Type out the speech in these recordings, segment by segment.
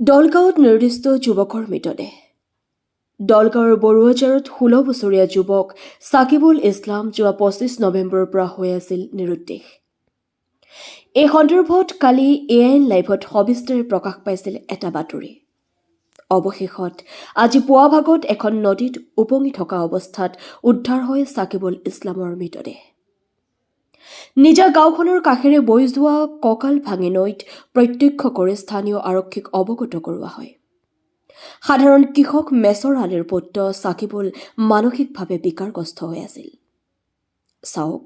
দলগাঁৱত নিৰ্দিষ্ট যুৱকৰ মৃতদেহ। দলগাঁৱৰ বৰুৱাজাৰত 16 বছৰীয়া যুৱক ছাকিবুল ইছলাম যোৱা 25 নৱেম্বৰৰ পৰা হৈ আছিল নিৰুদ্দেশ। এই সন্দৰ্ভত কালি AIN লাইভত সবিস্তাৰে প্ৰকাশ পাইছিল এটা বাতৰি। অৱশেষত আজি পুৱা ভাগত এখন নদীত উপঙি থকা অৱস্থাত উদ্ধাৰ হয় ছাকিবুল ইছলামৰ মৃতদেহ। নিজা গাঁওখনৰ কাষেৰে বৈ যোৱা কঁকাল ভাঙি নৈত প্ৰত্যক্ষ কৰি স্থানীয় আৰক্ষীক অৱগত কৰোৱা হয়। সাধাৰণ কৃষক মেচৰ আলীৰ পুত্ৰ ছাকিবুল মানসিকভাৱে বিকাৰগ্ৰস্ত হৈ আছিল। চাওক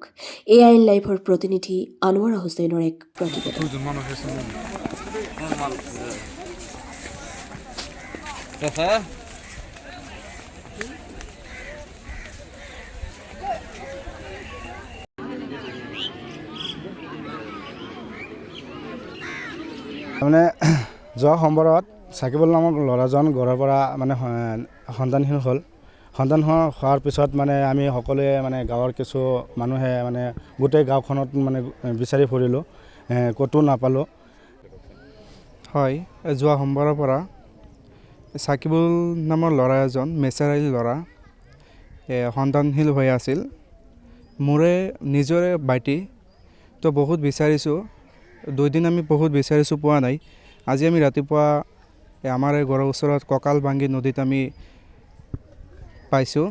AIN লাইভৰ প্ৰতিনিধি আনোৱাৰা হুছেইনৰ এক প্ৰতিবেদন। মানে যোৱা সোমবাৰত ছাকিবুল নামৰ ল'ৰাজন ঘৰৰ পৰা মানে সন্তানহীন হ'ল। সন্তান হোৱাৰ পিছত মানে আমি সকলোৱে মানে গাঁৱৰ কিছু মানুহে মানে গোটেই গাঁওখনত মানে বিচাৰি ফুৰিলোঁ, ক'তো নাপালোঁ। হয়, যোৱা সোমবাৰৰ পৰা ছাকিবুল নামৰ ল'ৰা এজন মেচাৰাইল ল'ৰা সন্তানশীল হৈ আছিল। মোৰে নিজৰে ভাইটি, তো বহুত বিচাৰিছোঁ, 2 দিন আমি বহুত বিচাৰিছোঁ, পোৱা নাই। আজি আমি ৰাতিপুৱা আমাৰ এই ঘৰৰ ওচৰত কঁকাল ভাঙি নদীত আমি পাইছোঁ।